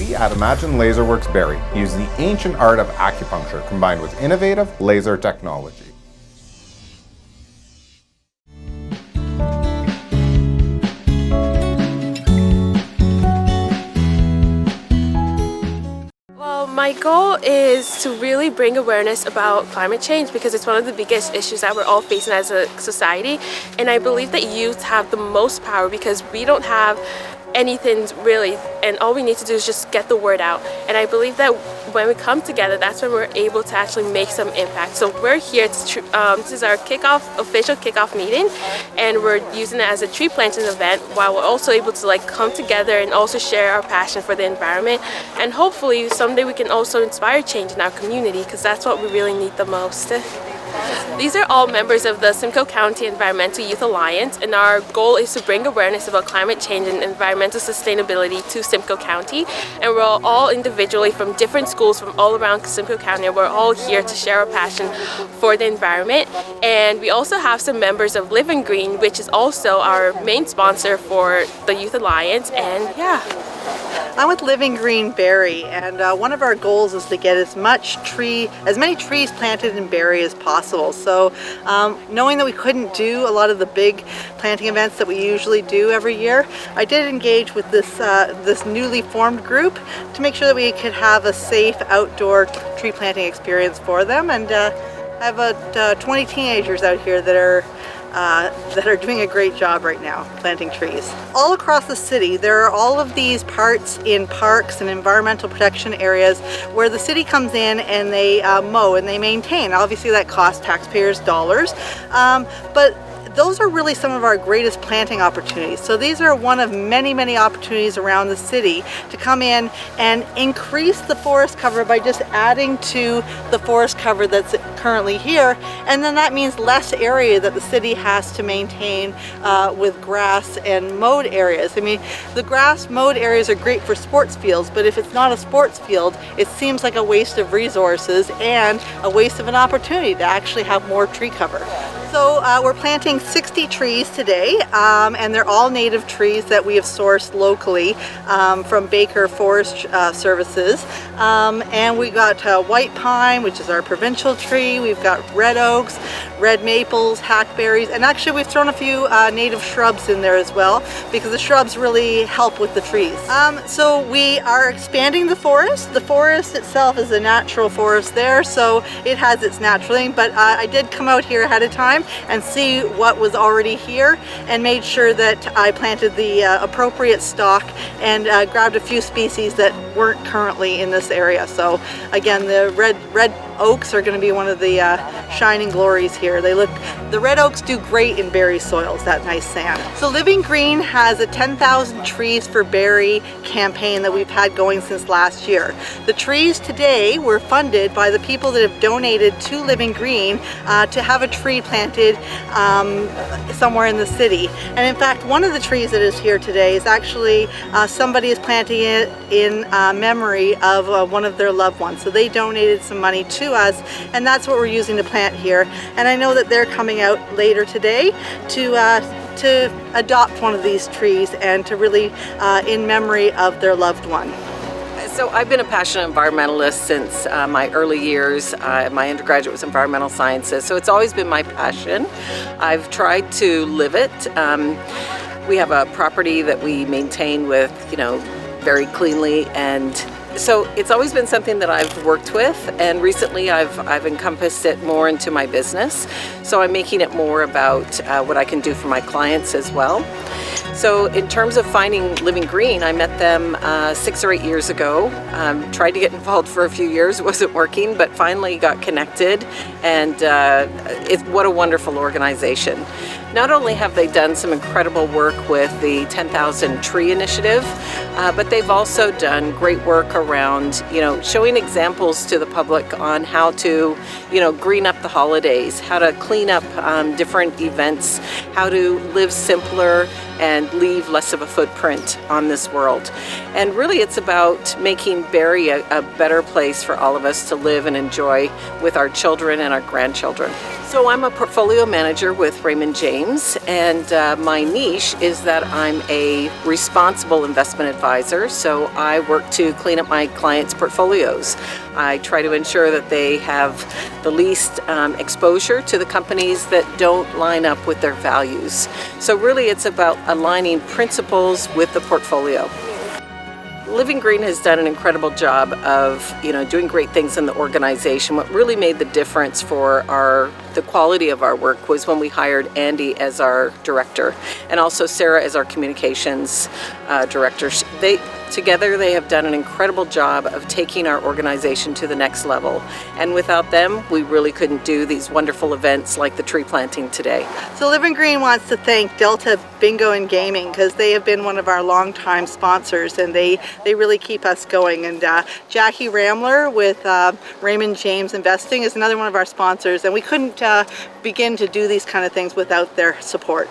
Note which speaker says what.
Speaker 1: We at Imagine Laserworks Barrie use the ancient art of acupuncture combined with innovative laser technology.
Speaker 2: My goal is to really bring awareness about climate change because it's one of the biggest issues that we're all facing as a society, and I believe that youth have the most power because we don't have anything really, and all we need to do is just get the word out. And I believe that when we come together, that's when we're able to actually make some impact. So we're here to this is our official kickoff meeting, and we're using it as a tree planting event while we're also able to come together and also share our passion for the environment, and hopefully someday we can also inspire change in our community because that's what we really need the most. These are all members of the Simcoe County Environmental Youth Alliance, and our goal is to bring awareness about climate change and environmental sustainability to Simcoe County. And we're all individually from different schools from all around Simcoe County, and we're all here to share our passion for the environment. And we also have some members of Living Green, which is also our main sponsor for the Youth Alliance, and yeah.
Speaker 3: I'm with Living Green Barrie, and one of our goals is to get as many trees planted in Barrie as possible. So knowing that we couldn't do a lot of the big planting events that we usually do every year, I did engage with this newly formed group to make sure that we could have a safe outdoor tree planting experience for them. And I have about 20 teenagers out here that are doing a great job right now planting trees. All across the city there are all of these parts in parks and environmental protection areas where the city comes in and they mow and they maintain. Obviously that costs taxpayers dollars, but those are really some of our greatest planting opportunities. So these are one of many, many opportunities around the city to come in and increase the forest cover by just adding to the forest cover that's currently here. And then that means less area that the city has to maintain with grass and mowed areas. I mean, the grass mowed areas are great for sports fields, but if it's not a sports field, it seems like a waste of resources and a waste of an opportunity to actually have more tree cover. So we're planting 60 trees today, and they're all native trees that we have sourced locally from Baker Forest Services. And we got white pine, which is our provincial tree. We've got red oaks, red maples, hackberries, and actually we've thrown a few native shrubs in there as well because the shrubs really help with the trees. So we are expanding the forest. The forest itself is a natural forest there, so it has its natural thing, but I did come out here ahead of time and see what was already here and made sure that I planted the appropriate stock and grabbed a few species that weren't currently in this area. So again, the red oaks are going to be one of the shining glories here. The red oaks do great in Barrie soils, that nice sand. So Living Green has a 10,000 trees for Barrie campaign that we've had going since last year. The trees today were funded by the people that have donated to Living Green to have a tree planted somewhere in the city. And in fact, one of the trees that is here today is actually somebody is planting it in memory of one of their loved ones. So they donated some money to us, and that's what we're using to plant here. And I know that they're coming out later today to adopt one of these trees and to really in memory of their loved one.
Speaker 4: So I've been a passionate environmentalist since my early years. My undergraduate was environmental sciences, so it's always been my passion. I've tried to live it. We have a property that we maintain with, very cleanly, and so it's always been something that I've worked with, and recently I've encompassed it more into my business. So I'm making it more about what I can do for my clients as well. So in terms of finding Living Green, I met them 6 or 8 years ago. Tried to get involved for a few years, it wasn't working, but finally got connected, and what a wonderful organization. Not only have they done some incredible work with the 10,000 Tree Initiative, but they've also done great work around, showing examples to the public on how to, green up the holidays, how to clean up different events, how to live simpler and leave less of a footprint on this world. And really it's about making Barrie a better place for all of us to live and enjoy with our children and our grandchildren. So I'm a portfolio manager with Raymond James, and my niche is that I'm a responsible investment advisor. So I work to clean up my clients' portfolios. I try to ensure that they have the least exposure to the companies that don't line up with their values. So really it's about aligning principles with the portfolio. Living Green has done an incredible job of, doing great things in the organization. What really made the difference for the quality of our work was when we hired Andy as our director and also Sarah as our communications director. Together they have done an incredible job of taking our organization to the next level. And without them, we really couldn't do these wonderful events like the tree planting today.
Speaker 3: So Living Green wants to thank Delta Bingo and Gaming because they have been one of our longtime sponsors, and they really keep us going. And Jackie Ramler with Raymond James Investing is another one of our sponsors, and we couldn't begin to do these kind of things without their support.